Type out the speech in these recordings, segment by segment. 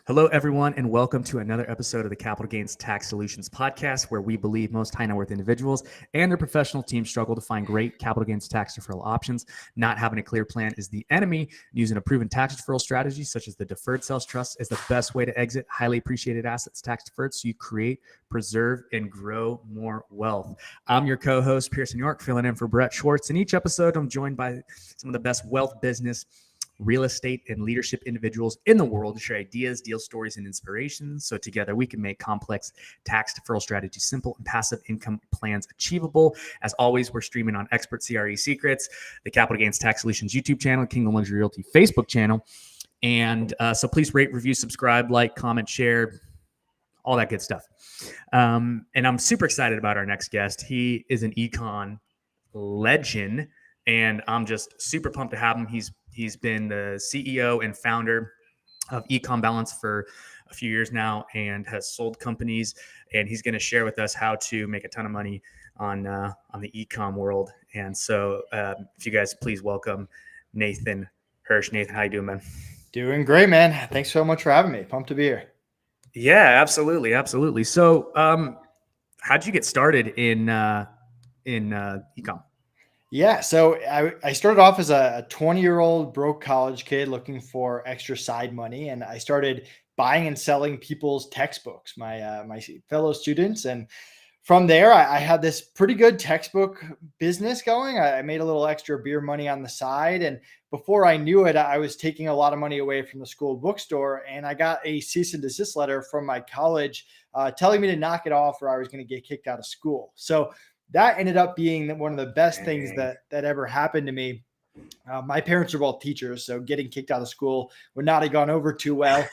Hello, everyone, and welcome to another episode of the Capital Gains Tax Solutions podcast, where we believe most high net worth individuals and their professional teams struggle to find great capital gains tax deferral options. Not having a clear plan is the enemy. Using a proven tax deferral strategy, such as the Deferred Sales Trust, is the best way to exit highly appreciated assets tax deferred so you create, preserve, and grow more wealth. I'm your co host, Pearson York, filling in for Brett Swarts. In each episode, I'm joined by some of the best wealth business, real estate, and leadership individuals in the world to share ideas, deal stories, and inspirations. So together we can make complex tax deferral strategies simple and passive income plans achievable. As always, we're streaming on Expert CRE Secrets, the Capital Gains Tax Solutions YouTube channel, Kingdom Luxury Realty Facebook channel. And so please rate, review, subscribe, like, comment, share, all that good stuff. And I'm super excited about our next guest. He is an econ legend, and I'm just super pumped to have him. He's been the CEO and founder of Econ Balance for a few years now and has sold companies. And he's going to share with us how to make a ton of money on the econ world. And so, if you guys please welcome Nathan Hirsch. Nathan, how you doing, man? Doing great, man. Thanks so much for having me. Pumped to be here. Yeah, absolutely. So, how'd you get started in econ? Yeah, so I started off as a 20-year-old broke college kid looking for extra side money, and I started buying and selling people's textbooks, my fellow students, and from there I had this pretty good textbook business going. I made a little extra beer money on the side, and before I knew it, I was taking a lot of money away from the school bookstore, and I got a cease and desist letter from my college telling me to knock it off, or I was going to get kicked out of school. So that ended up being one of the best things that ever happened to me. My parents are both teachers, so getting kicked out of school would not have gone over too well.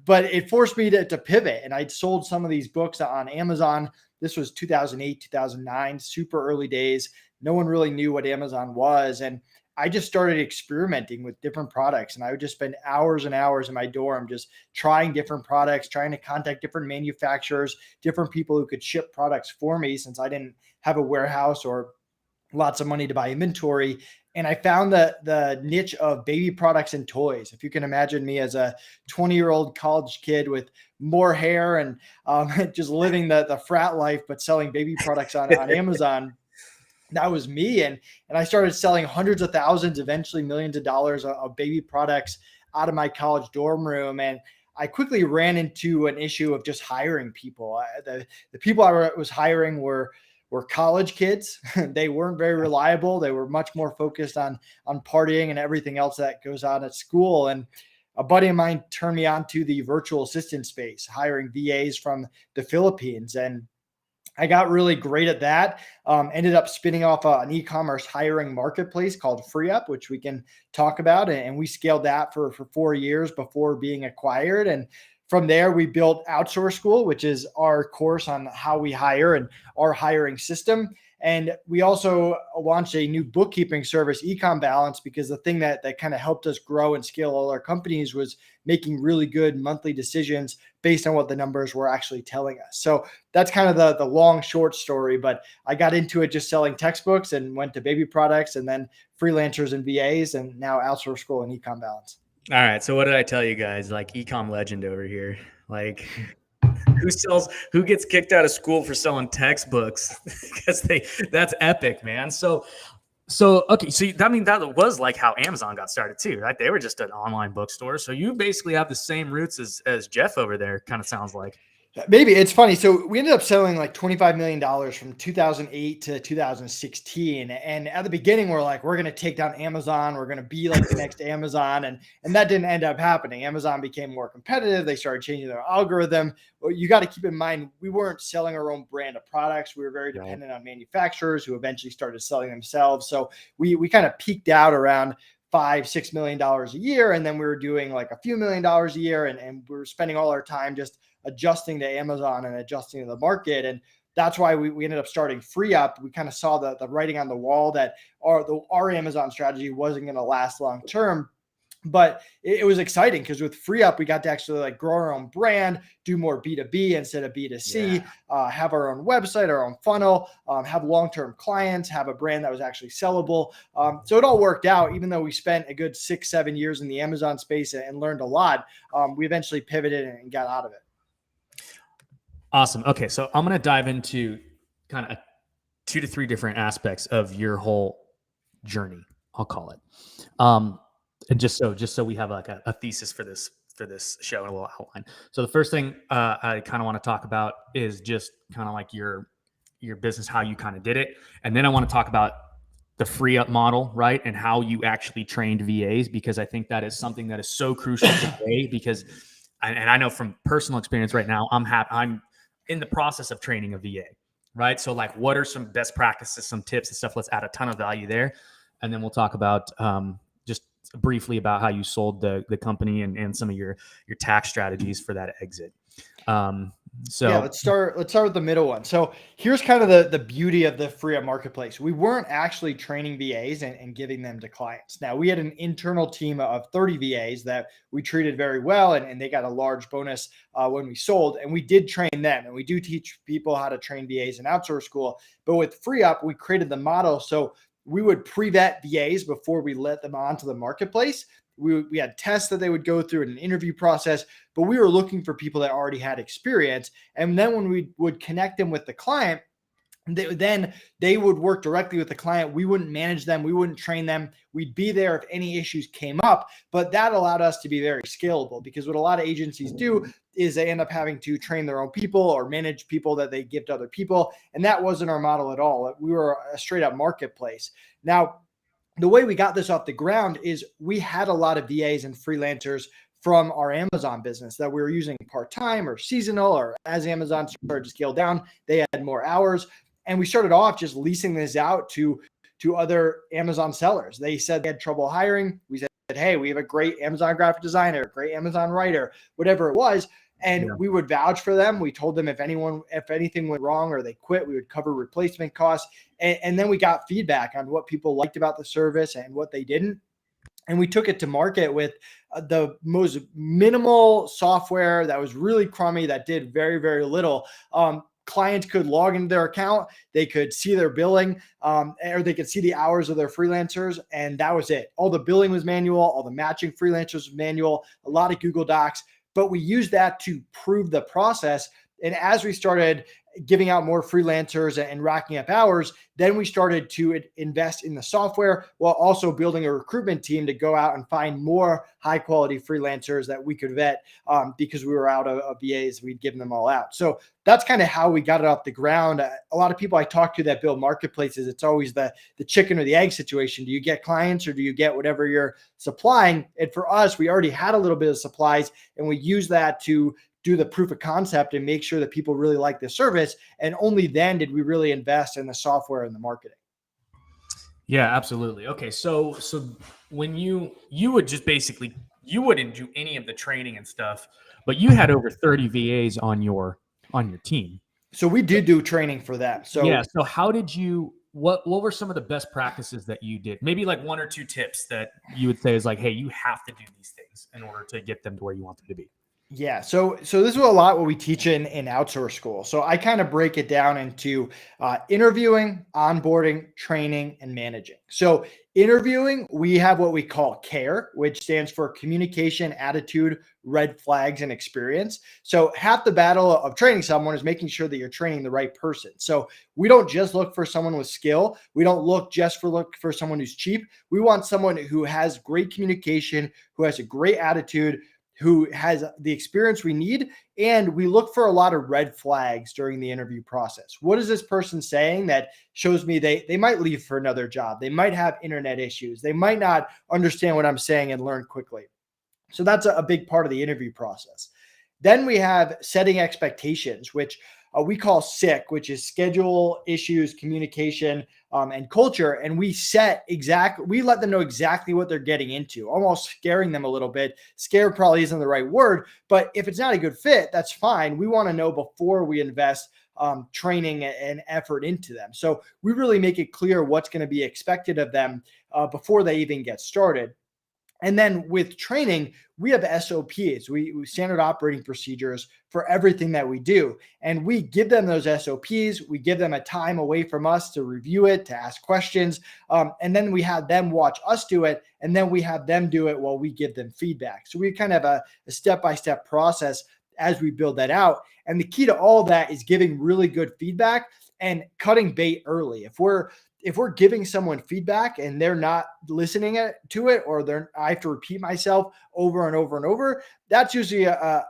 But it forced me to pivot, and I'd sold some of these books on Amazon. This was 2008, 2009, super early days. No one really knew what Amazon was, and I just started experimenting with different products, and I would just spend hours and hours in my dorm just trying different products, trying to contact different manufacturers, different people who could ship products for me since I didn't have a warehouse or lots of money to buy inventory. And I found the niche of baby products and toys. If you can imagine me as a 20-year-old college kid with more hair and just living the frat life, but selling baby products on Amazon, that was me. And I started selling hundreds of thousands, eventually millions of dollars of baby products out of my college dorm room. And I quickly ran into an issue of just hiring people. The people I was hiring were college kids. They weren't very reliable. They were much more focused on partying and everything else that goes on at school. And a buddy of mine turned me on to the virtual assistant space, hiring VAs from the Philippines. And I got really great at that. Ended up spinning off an e-commerce hiring marketplace called FreeUp, which we can talk about. And we scaled that for 4 years before being acquired. And from there, we built Outsource School, which is our course on how we hire and our hiring system. And we also launched a new bookkeeping service, Econ Balance, because the thing that kind of helped us grow and scale all our companies was making really good monthly decisions based on what the numbers were actually telling us. So that's kind of the long, short story. But I got into it just selling textbooks and went to baby products and then freelancers and VAs, and now Outsource School and Econ Balance. All right. So what did I tell you guys? Like ecom legend over here. Like who gets kicked out of school for selling textbooks? Because that's epic, man. So okay. So that was like how Amazon got started too, right? They were just an online bookstore. So you basically have the same roots as Jeff over there, kind of sounds like. Maybe it's funny. So we ended up selling like $25 million from 2008 to 2016. And at the beginning, we're like, we're going to take down Amazon. We're going to be like the next Amazon. And that didn't end up happening. Amazon became more competitive. They started changing their algorithm. Well, you got to keep in mind, we weren't selling our own brand of products. We were very dependent on manufacturers who eventually started selling themselves. So we kind of peaked out around $5-6 million a year. And then we were doing like a few $1,000,000 a year. And we were spending all our time just adjusting to Amazon and adjusting to the market. And that's why we ended up starting FreeUp. We kind of saw the writing on the wall that our Amazon strategy wasn't going to last long term. But it was exciting because with FreeUp, we got to actually like grow our own brand, do more B2B instead of B2C, have our own website, our own funnel, have long-term clients, have a brand that was actually sellable. So it all worked out, even though we spent a good 6-7 years in the Amazon space and learned a lot. We eventually pivoted and got out of it. Awesome. Okay, so I'm going to dive into kind of 2 to 3 different aspects of your whole journey, I'll call it. And just so we have like a thesis for this show and a little outline. So the first thing I kind of want to talk about is just kind of like your business, how you kind of did it, and then I want to talk about the free up model, right, and how you actually trained VAs, because I think that is something that is so crucial today. Because, and I know from personal experience right now, I'm in the process of training a VA, right? So like, what are some best practices, some tips and stuff? Let's add a ton of value there, and then we'll talk about just briefly about how you sold the company and some of your tax strategies for that exit. So yeah, let's start with the middle one. So here's kind of the beauty of the FreeUp marketplace. We weren't actually training VAs and giving them to clients. Now, we had an internal team of 30 VAs that we treated very well, and they got a large bonus when we sold, and we did train them. And we do teach people how to train VAs in outsource school. But with FreeUp, we created the model so we would pre-vet VAs before we let them onto the marketplace. We had tests that they would go through in an interview process, but we were looking for people that already had experience. And then when we would connect them with the client, then they would work directly with the client. We wouldn't manage them. We wouldn't train them. We'd be there if any issues came up, but that allowed us to be very scalable, because what a lot of agencies do is they end up having to train their own people or manage people that they give to other people. And that wasn't our model at all. We were a straight up marketplace. Now, the way we got this off the ground is we had a lot of VAs and freelancers from our Amazon business that we were using part-time or seasonal, or as Amazon started to scale down, they had more hours. And we started off just leasing this out to other Amazon sellers. They said they had trouble hiring. We said, hey, we have a great Amazon graphic designer, great Amazon writer, whatever it was. And we would vouch for them. We told them if anything went wrong or they quit, we would cover replacement costs. And then we got feedback on what people liked about the service and what they didn't. And we took it to market with the most minimal software that was really crummy, that did very, very little. Clients could log into their account, they could see their billing, or they could see the hours of their freelancers, and that was it. All the billing was manual, all the matching freelancers was manual, a lot of Google Docs. But we used that to prove the process. And as we started giving out more freelancers and racking up hours, then we started to invest in the software while also building a recruitment team to go out and find more high quality freelancers that we could vet, because we were out of VAs. We'd given them all out. So that's kind of how we got it off the ground. A lot of people I talk to that build marketplaces, it's always the chicken or the egg situation. Do you get clients or do you get whatever you're supplying? And for us, we already had a little bit of supplies, and we use that to do the proof of concept and make sure that people really like the service. And only then did we really invest in the software and the marketing. Yeah, absolutely. Okay. So when you would just basically, you wouldn't do any of the training and stuff, but you had over 30 VAs on your team. So we did do training for that. So yeah. So how did you, what were some of the best practices that you did? Maybe like 1 or 2 tips that you would say is like, hey, you have to do these things in order to get them to where you want them to be. Yeah. So this is a lot what we teach in outsource school. So I kind of break it down into interviewing, onboarding, training, and managing. So interviewing, we have what we call CARE, which stands for communication, attitude, red flags, and experience. So half the battle of training someone is making sure that you're training the right person. So we don't just look for someone with skill. We don't look for someone who's cheap. We want someone who has great communication, who has a great attitude, who has the experience we need. And we look for a lot of red flags during the interview process. What is this person saying that shows me they might leave for another job? They might have internet issues. They might not understand what I'm saying and learn quickly. So that's a big part of the interview process. Then we have setting expectations, which we call SICK, which is schedule, issues, communication, and culture. And we let them know exactly what they're getting into, almost scaring them a little bit. Scared probably isn't the right word, but if it's not a good fit, that's fine. We want to know before we invest training and effort into them. So we really make it clear what's going to be expected of them before they even get started. And then with training, we have SOPs, we standard operating procedures for everything that we do. And we give them those SOPs. We give them a time away from us to review it, to ask questions. And then we have them watch us do it. And then we have them do it while we give them feedback. So we kind of have a step-by-step process as we build that out. And the key to all that is giving really good feedback and cutting bait early. If we're giving someone feedback and they're not listening to it, or I have to repeat myself over and over and over, that's usually a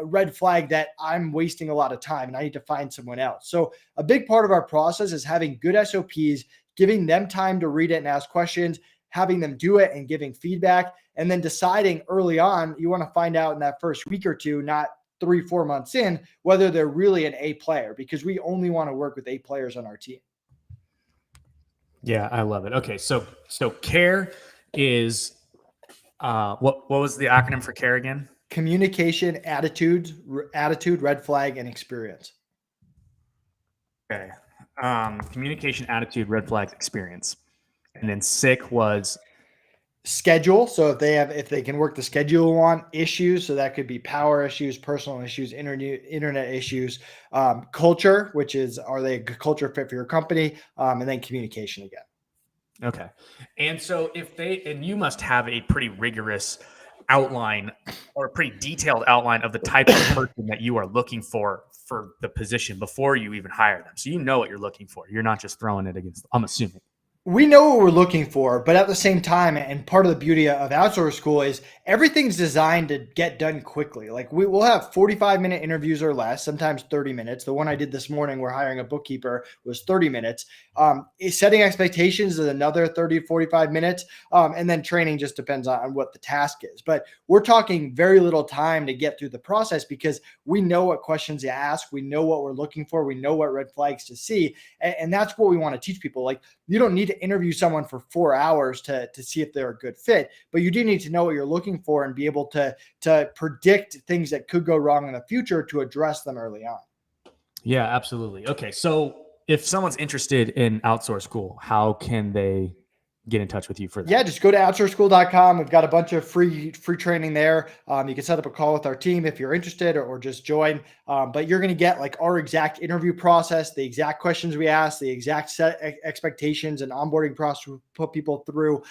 red flag that I'm wasting a lot of time and I need to find someone else. So a big part of our process is having good SOPs, giving them time to read it and ask questions, having them do it and giving feedback, and then deciding early on, you want to find out in that first week or two, not 3-4 months in, whether they're really an A player, because we only want to work with A players on our team. Yeah, I love it. Okay, so CARE is what was the acronym for CARE again? Communication, attitude, red flag, and experience. Okay. Communication, attitude, red flags, experience. And then SICK was schedule. So if they can work the schedule on issues, so that could be power issues, personal issues, internet issues, culture, which is, are they a good culture fit for your company? And then communication again. Okay. And so and you must have a pretty rigorous outline or a pretty detailed outline of the type of person that you are looking for the position before you even hire them. So you know what you're looking for. You're not just throwing it against, I'm assuming. We know what we're looking for, but at the same time, and part of the beauty of outsource school is everything's designed to get done quickly. Like we will have 45-minute interviews or less, sometimes 30 minutes. The one I did this morning, we're hiring a bookkeeper, was 30 minutes. Setting expectations is another 30 to 45 minutes. And then training just depends on what the task is. But we're talking very little time to get through the process because we know what questions to ask. We know what we're looking for. We know what red flags to see. And that's what we want to teach people. Like, you don't need to interview someone for 4 hours to see if they're a good fit, but you do need to know what you're looking for and be able to predict things that could go wrong in the future to address them early on. Yeah, absolutely. Okay. So if someone's interested in outsource school, how can they get in touch with you for that? Yeah, just go to outsourceschool.com. We've got a bunch of free training there. You can set up a call with our team if you're interested, or just join. But you're going to get like our exact interview process, the exact questions we ask, the exact set expectations and onboarding process we put people through.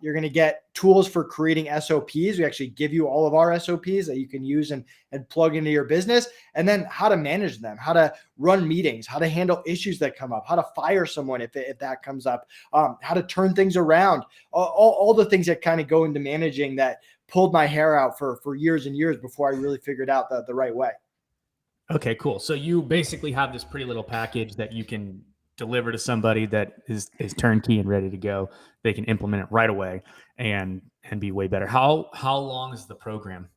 You're going to get tools for creating SOPs. We actually give you all of our SOPs that you can use and plug into your business, and then how to manage them, how to run meetings, how to handle issues that come up, how to fire someone if that comes up, how to turn things around, all the things that kind of go into managing that pulled my hair out for years and years before I really figured out the right way. Okay, cool. So you basically have this pretty little package that you can deliver to somebody that is turnkey and ready to go. They can implement it right away and be way better. How long is the program?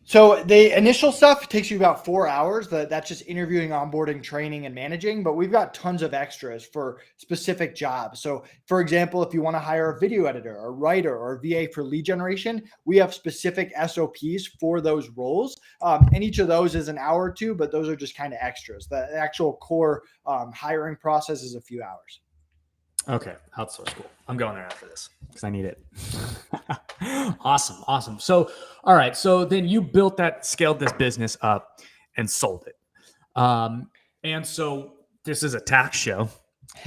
So the initial stuff takes you about 4 hours. That's just interviewing, onboarding, training, and managing. But we've got tons of extras for specific jobs. So for example, if you want to hire a video editor, a writer, or a VA for lead generation, we have specific SOPs for those roles. And each of those is an hour or two, but those are just kind of extras. The actual core hiring process is a few hours. Okay, outsource school. I'm going there after this because I need it. Awesome. So, all right. So then you scaled this business up and sold it. And so this is a tax show.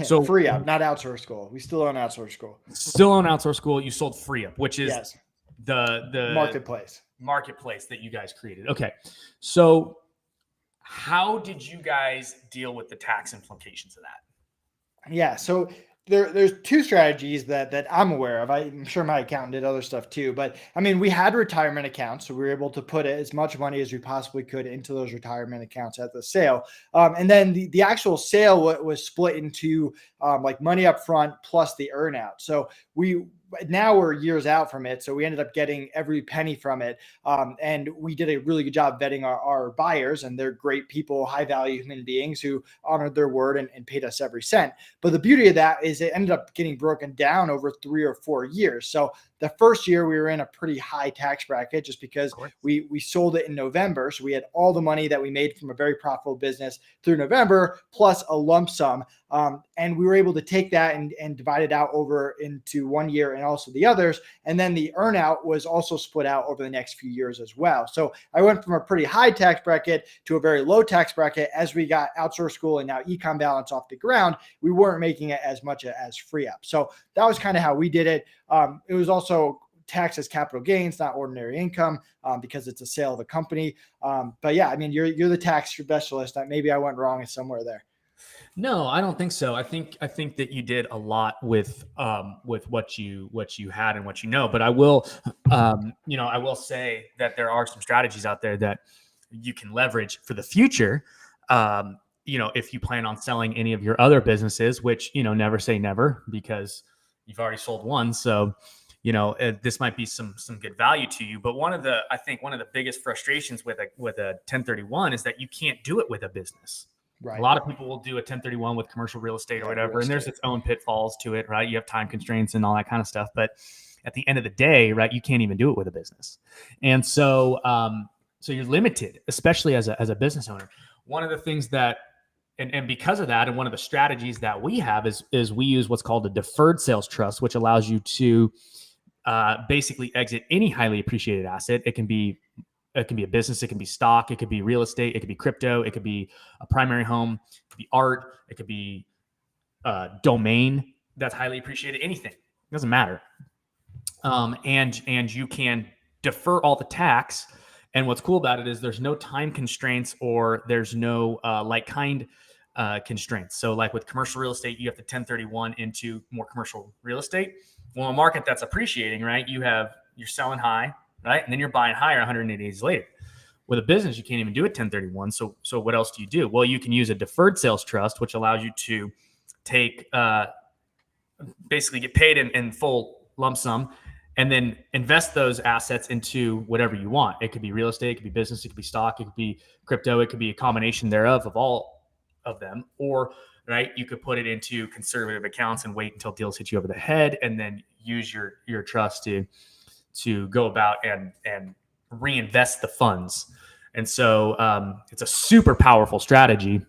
So Free Up, not outsource school. We still own outsource school. Still own outsource school. You sold Free Up, which is yes. the marketplace that you guys created. Okay. So how did you guys deal with the tax implications of that? Yeah. So there's two strategies that I'm aware of. I'm sure my accountant did other stuff too, but I mean, we had retirement accounts, so we were able to put as much money as we possibly could into those retirement accounts at the sale. And then the actual sale was split into like money up front plus the earn out. So now we're years out from it. So we ended up getting every penny from it. And we did a really good job vetting our buyers, and they're great people, high value human beings who honored their word and paid us every cent. But the beauty of that is it ended up getting broken down over 3 or 4 years. So the first year we were in a pretty high tax bracket just because we sold it in November. So we had all the money that we made from a very profitable business through November plus a lump sum. And we were able to take that and divide it out over into 1 year and also the others. And then the earnout was also split out over the next few years as well. So I went from a pretty high tax bracket to a very low tax bracket. As we got Outsource School and now Econ Balance off the ground, we weren't making it as much as free up. So that was kind of how we did it. It was also taxed as capital gains, not ordinary income, because it's a sale of a company. But yeah, I mean, you're the tax specialist. Maybe I went wrong somewhere there. No, I don't think so. I think that you did a lot with what you had and what you know. But I will, I will say that there are some strategies out there that you can leverage for the future. If you plan on selling any of your other businesses, which never say never, because you've already sold one. So this might be some good value to you. But I think one of the biggest frustrations with a 1031 is that you can't do it with a business. Right. A lot of people will do a 1031 with commercial real estate or whatever, and there's its own pitfalls to it, right? You have time constraints and all that kind of stuff. But at the end of the day, right, you can't even do it with a business. And so you're limited, especially as a business owner. One of the things that, and because of that, and one of the strategies that we have is we use what's called a Deferred Sales Trust, which allows you to basically exit any highly appreciated asset. It can be a business, it can be stock, it could be real estate, it could be crypto, it could be a primary home, it could be art, it could be a domain that's highly appreciated, anything. It doesn't matter. And you can defer all the tax. And what's cool about it is there's no time constraints or there's no like-kind constraints. So like with commercial real estate, you have to 1031 into more commercial real estate. Well, a market that's appreciating, right? You're selling high, right? And then you're buying higher 180 days later. With a business, you can't even do a 1031. So what else do you do? Well, you can use a deferred sales trust, which allows you to take, basically get paid in full lump sum and then invest those assets into whatever you want. It could be real estate, it could be business, it could be stock, it could be crypto, it could be a combination thereof of all of them. Or, right, you could put it into conservative accounts and wait until deals hit you over the head and then use your trust to go about and reinvest the funds. And so it's a super powerful strategy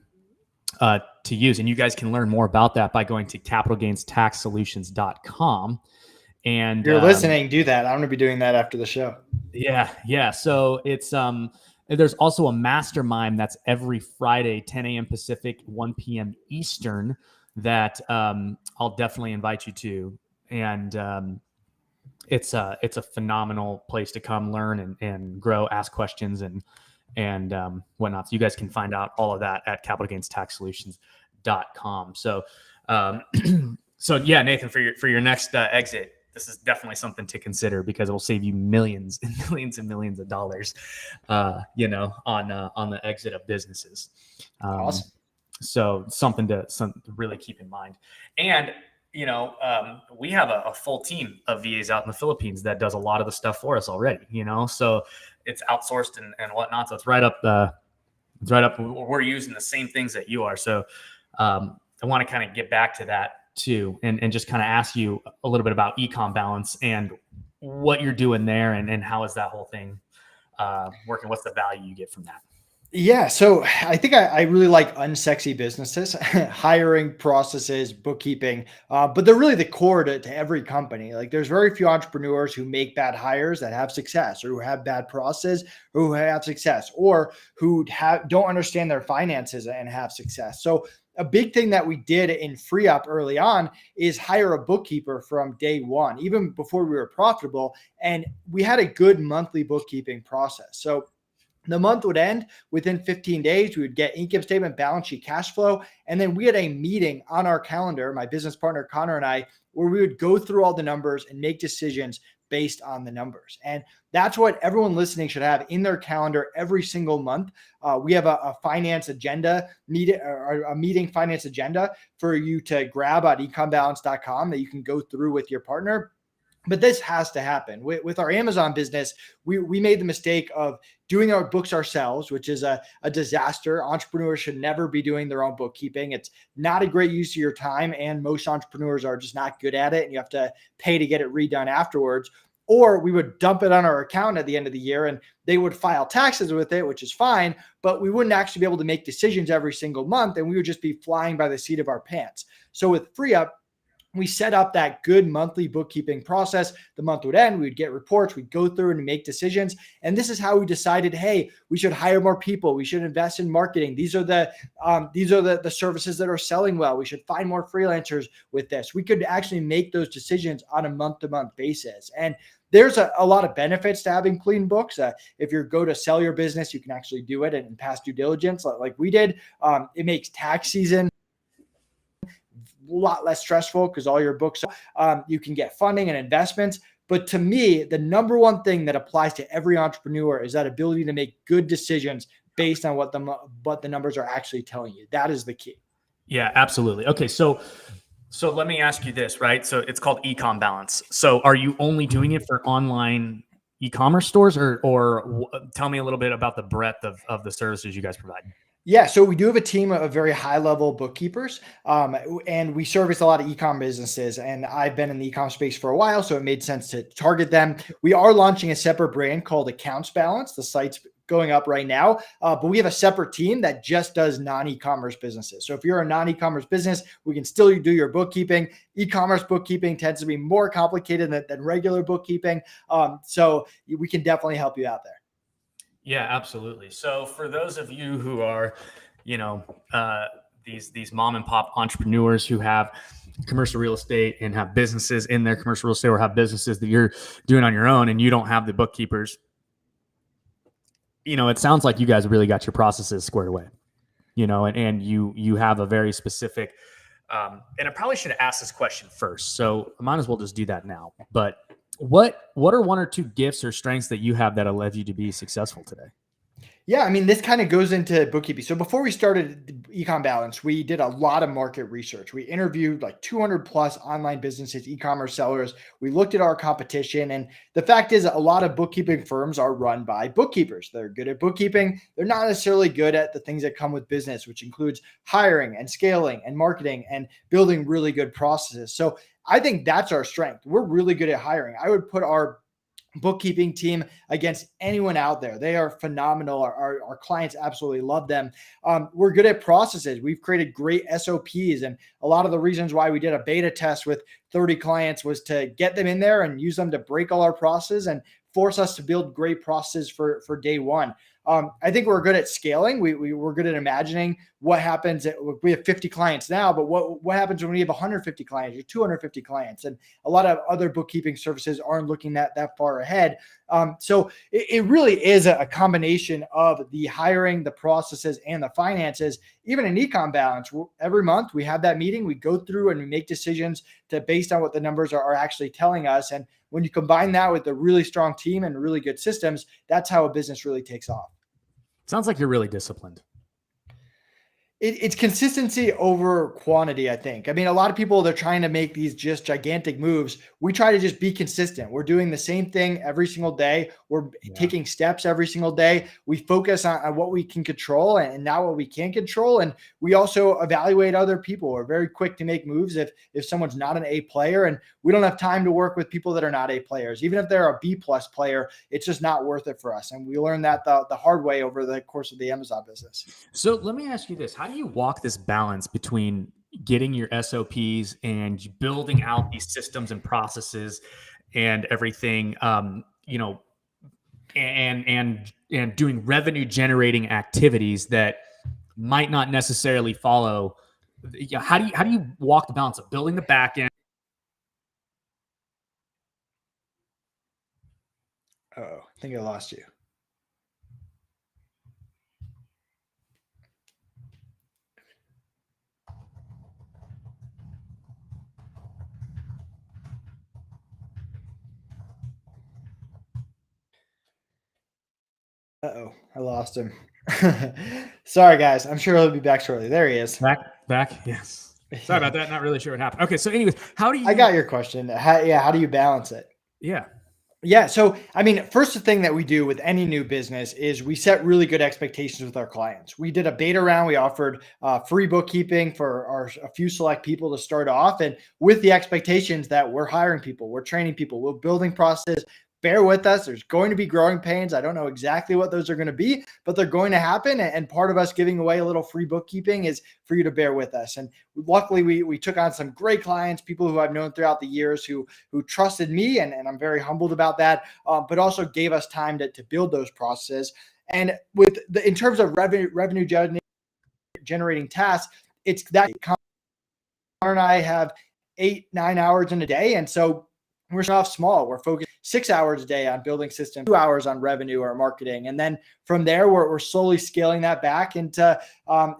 to use. And you guys can learn more about that by going to capitalgainstaxsolutions.com. And you're listening, do that. I'm going to be doing that after the show. Yeah. So it's there's also a mastermind that's every Friday, 10 a.m. Pacific, 1 p.m. Eastern, that I'll definitely invite you to. And it's a phenomenal place to come learn and grow, ask questions and whatnot. So you guys can find out all of that at capitalgainstaxsolutions.com. So yeah, Nathan, for your next exit, this is definitely something to consider because it will save you millions and millions and millions of dollars, on the exit of businesses. Awesome. So something to really keep in mind. And we have a full team of VAs out in the Philippines that does a lot of the stuff for us already, so it's outsourced and whatnot. So it's right up. We're using the same things that you are. So I want to kind of get back to that too, and just kind of ask you a little bit about Econ Balance and what you're doing there and how is that whole thing working? What's the value you get from that? Yeah. So I think I really like unsexy businesses, hiring processes, bookkeeping, but they're really the core to every company. Like there's very few entrepreneurs who make bad hires that have success, or who have bad process, or who have success, or who don't understand their finances and have success. So a big thing that we did in Free Up early on is hire a bookkeeper from day one, even before we were profitable. And we had a good monthly bookkeeping process. So the month would end within 15 days. We would get income statement, balance sheet, cash flow. And then we had a meeting on our calendar, my business partner, Connor, and I, where we would go through all the numbers and make decisions based on the numbers. And that's what everyone listening should have in their calendar every single month. We have a finance agenda meeting, or a meeting finance agenda for you to grab at econbalance.com that you can go through with your partner. But this has to happen. With our Amazon business, we made the mistake of doing our books ourselves, which is a disaster. Entrepreneurs should never be doing their own bookkeeping. It's not a great use of your time, and most entrepreneurs are just not good at it, and you have to pay to get it redone afterwards. or we would dump it on our account at the end of the year and they would file taxes with it, which is fine, but we wouldn't actually be able to make decisions every single month. And we would just be flying by the seat of our pants. So with FreeUp, we set up that good monthly bookkeeping process. The month would end, we'd get reports, we'd go through and make decisions. And this is how we decided, hey, we should hire more people. We should invest in marketing. These are the services that are selling well. We should find more freelancers with this. We could actually make those decisions on a month-to-month basis. And there's a lot of benefits to having clean books. If you go to sell your business, you can actually do it and pass due diligence like we did. It makes tax season a lot less stressful because all your books, you can get funding and investments. But to me, the number one thing that applies to every entrepreneur is that ability to make good decisions based on what the numbers are actually telling you. That is the key. Yeah, absolutely. Okay, so let me ask you this, right? So it's called Econ Balance. So are you only doing it for online e-commerce stores, or tell me a little bit about the breadth of the services you guys provide? Yeah, so we do have a team of very high-level bookkeepers, and we service a lot of e-com businesses. And I've been in the e-com space for a while, so it made sense to target them. We are launching a separate brand called Accounts Balance. The site's going up right now, but we have a separate team that just does non-e-commerce businesses. So if you're a non-e-commerce business, we can still do your bookkeeping. E-commerce bookkeeping tends to be more complicated than regular bookkeeping, so we can definitely help you out there. Yeah, absolutely. So for those of you who are, these mom and pop entrepreneurs who have commercial real estate and have businesses in their commercial real estate, or have businesses that you're doing on your own and you don't have the bookkeepers, it sounds like you guys really got your processes squared away, and you have a very specific, and I probably should have asked this question first, so I might as well just do that now. But what are one or two gifts or strengths that you have that allowed you to be successful today? Yeah, I mean, this kind of goes into bookkeeping. So before we started Econ Balance, we did a lot of market research. We interviewed like 200 plus online businesses, e-commerce sellers. We looked at our competition. And the fact is, a lot of bookkeeping firms are run by bookkeepers. They're good at bookkeeping. They're not necessarily good at the things that come with business, which includes hiring and scaling and marketing and building really good processes. So I think that's our strength. We're really good at hiring. I would put our bookkeeping team against anyone out there. They are phenomenal. Our clients absolutely love them. We're good at processes. We've created great SOPs. And a lot of the reasons why we did a beta test with 30 clients was to get them in there and use them to break all our processes and force us to build great processes for day one. I think we're good at scaling. We're good at imagining what happens. We have 50 clients now, but what happens when we have 150 clients or 250 clients? And a lot of other bookkeeping services aren't looking that far ahead. So it really is a combination of the hiring, the processes, and the finances. Even in Econ Balance, every month we have that meeting. We go through and we make decisions based on what the numbers are actually telling us. And when you combine that with a really strong team and really good systems, that's how a business really takes off. Sounds like you're really disciplined. It's consistency over quantity, I think. I mean, a lot of people, they're trying to make these just gigantic moves. We try to just be consistent. We're doing the same thing every single day. We're taking steps every single day. We focus on what we can control and not what we can't control. And we also evaluate other people. We're very quick to make moves if someone's not an A player, and we don't have time to work with people that are not A players. Even if they're a B plus player, it's just not worth it for us. And we learned that the hard way over the course of the Amazon business. So let me ask you this. How do you walk this balance between getting your SOPs and building out these systems and processes and everything, and doing revenue generating activities that might not necessarily follow? How do you walk the balance of building the back end? Oh, I think I lost you. Uh-oh, I lost him. Sorry, guys. I'm sure he'll be back shortly. There he is. Back. Yes. Sorry about that. Not really sure what happened. Okay. So anyways, how do you... I got your question. How do you balance it? Yeah. Yeah. So, I mean, first, the thing that we do with any new business is we set really good expectations with our clients. We did a beta round. We offered free bookkeeping for a few select people to start off, and with the expectations that we're hiring people, we're training people, we're building process. Bear with us. There's going to be growing pains. I don't know exactly what those are going to be, but they're going to happen. And part of us giving away a little free bookkeeping is for you to bear with us. And luckily, we took on some great clients, people who I've known throughout the years who trusted me, and I'm very humbled about that, but also gave us time to build those processes. And in terms of revenue generating tasks, it's that Connor and I have 8-9 hours in a day, and so we're off small. We're focused 6 hours a day on building systems, 2 hours on revenue or marketing, and then from there we're slowly scaling that back into 5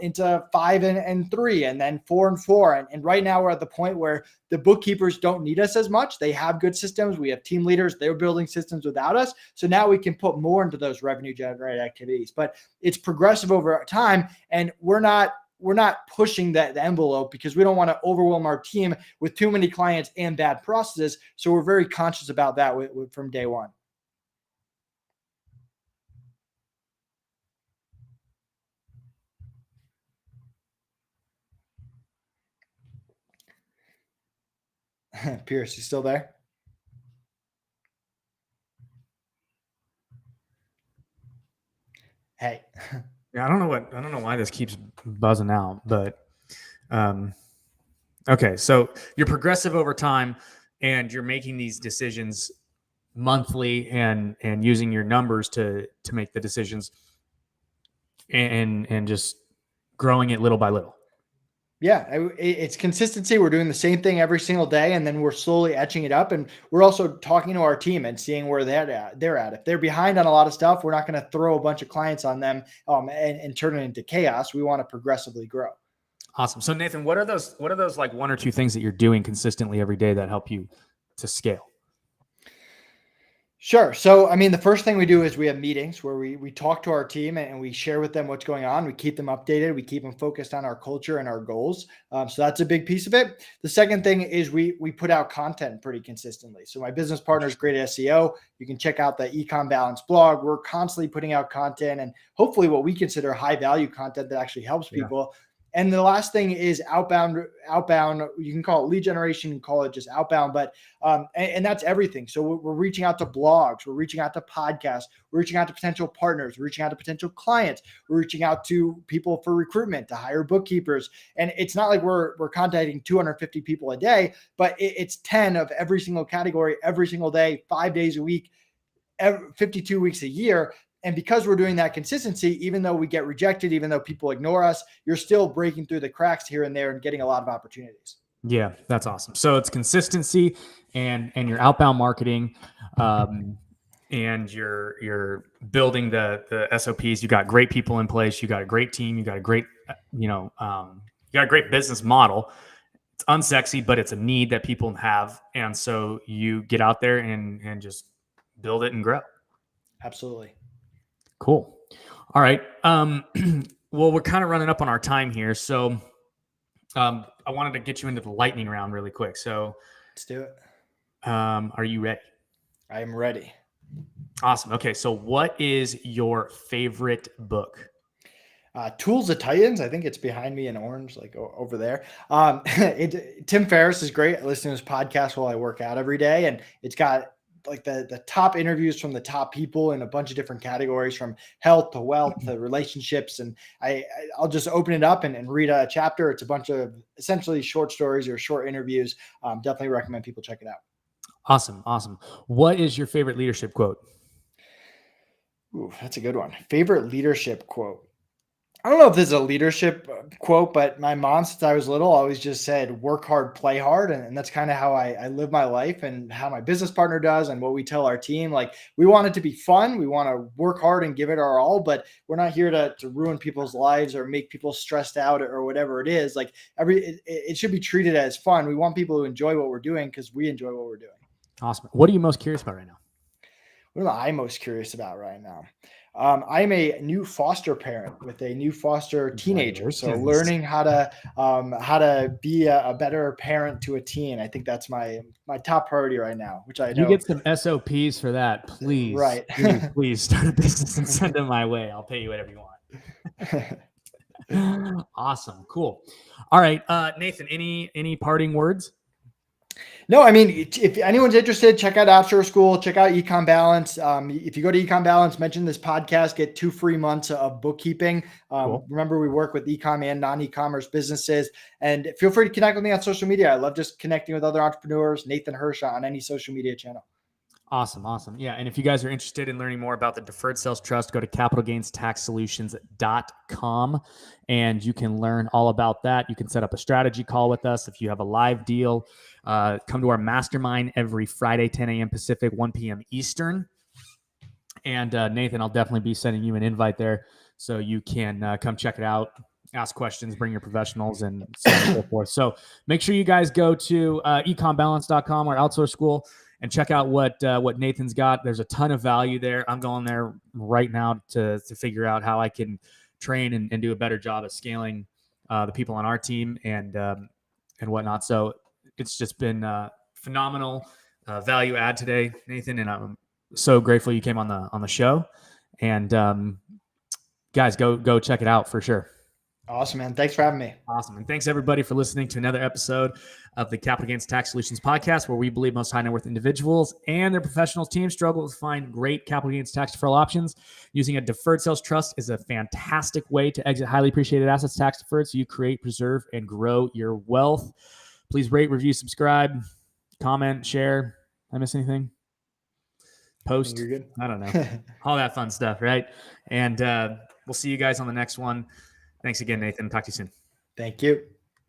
and 3, and then 4 and 4. And right now we're at the point where the bookkeepers don't need us as much. They have good systems. We have team leaders. They're building systems without us. So now we can put more into those revenue generating activities. But it's progressive over time, and we're not pushing the envelope because we don't want to overwhelm our team with too many clients and bad processes. So we're very conscious about that from day one. Pierce, you still there? Hey. Yeah, I don't know why this keeps buzzing out, but okay. So you're progressive over time, and you're making these decisions monthly, and using your numbers to make the decisions, and just growing it little by little. Yeah, it's consistency. We're doing the same thing every single day, and then we're slowly etching it up. And we're also talking to our team and seeing where they're at. If they're behind on a lot of stuff, we're not going to throw a bunch of clients on them and turn it into chaos. We want to progressively grow. Awesome. So Nathan, what are those like one or two things that you're doing consistently every day that help you to scale? Sure. So, I mean, the first thing we do is we have meetings where we talk to our team and we share with them what's going on. We keep them updated. We keep them focused on our culture and our goals. So that's a big piece of it. The second thing is we put out content pretty consistently. So my business partner is great at SEO. You can check out the Econ Balance blog. We're constantly putting out content and hopefully what we consider high value content that actually helps people. And the last thing is outbound. You can call it lead generation, you can call it just outbound, but and that's everything. So we're reaching out to blogs, we're reaching out to podcasts, we're reaching out to potential partners, we're reaching out to potential clients, we're reaching out to people for recruitment, to hire bookkeepers. And it's not like we're contacting 250 people a day, but it's 10 of every single category every single day, 5 days a week, 52 weeks a year. And because we're doing that consistency, even though we get rejected, even though people ignore us, you're still breaking through the cracks here and there and getting a lot of opportunities. Yeah, that's awesome. So it's consistency and your outbound marketing, and you're building the SOPs. You got great people in place. You got a great team. You got a great you got a great business model. It's unsexy, but it's a need that people have, and so you get out there and just build it and grow. Absolutely. Cool. All right. Well, we're kind of running up on our time here, so I wanted to get you into the lightning round really quick. So let's do it. Are you ready? I am ready. Awesome. Okay. So what is your favorite book? Tools of Titans. I think it's behind me in orange, like over there. Tim Ferriss is great. I listen to his podcast while I work out every day, and it's got like the top interviews from the top people in a bunch of different categories, from health to wealth to relationships. And I'll just open it up and read a chapter. It's a bunch of essentially short stories or short interviews. Definitely recommend people check it out. Awesome. What is your favorite leadership quote? Ooh, that's a good one. Favorite leadership quote. I don't know if this is a leadership quote, but my mom, since I was little, always just said, work hard, play hard. And that's kind of how I live my life, and how my business partner does, and what we tell our team. Like, we want it to be fun. We want to work hard and give it our all, but we're not here to ruin people's lives or make people stressed out or whatever it is. Like, it should be treated as fun. We want people to enjoy what we're doing because we enjoy what we're doing. Awesome. What are you most curious about right now? What am I most curious about right now? I'm a new foster parent with a new foster teenager. So Congratulations. learning how to be a better parent to a teen. I think that's my top priority right now, which I You know. get some SOPs for that, please. Right. Please start a business and send them my way. I'll pay you whatever you want. Awesome. Cool. All right. Nathan, any parting words? No, I mean, if anyone's interested, check out App Store School, check out Econ Balance. If you go to Econ Balance, mention this podcast, get 2 free months of bookkeeping. Cool. Remember, we work with e-com and non-e-commerce businesses, and feel free to connect with me on social media. I love just connecting with other entrepreneurs. Nathan Hirsch on any social media channel. Awesome. Yeah. And if you guys are interested in learning more about the Deferred Sales Trust, go to capitalgainstaxsolutions.com and you can learn all about that. You can set up a strategy call with us. If you have a live deal, come to our Mastermind every Friday, 10 a.m. Pacific, 1 p.m. Eastern. And Nathan, I'll definitely be sending you an invite there so you can come check it out, ask questions, bring your professionals, and so on and so forth. So make sure you guys go to econbalance.com or Outsource School and check out what Nathan's got. There's a ton of value there. I'm going there right now to figure out how I can train and do a better job at scaling the people on our team and whatnot. So it's just been phenomenal value add today, Nathan, and I'm so grateful you came on the show. And guys, go check it out for sure. Awesome, man. Thanks for having me. Awesome. And thanks everybody for listening to another episode of the Capital Gains Tax Solutions podcast, where we believe most high net worth individuals and their professional teams struggle to find great capital gains tax deferral options. Using a deferred sales trust is a fantastic way to exit highly appreciated assets tax deferred so you create, preserve, and grow your wealth. Please rate, review, subscribe, comment, share. Did I miss anything? Post. You're good. I don't know. All that fun stuff, right? And we'll see you guys on the next one. Thanks again, Nathan. Talk to you soon. Thank you.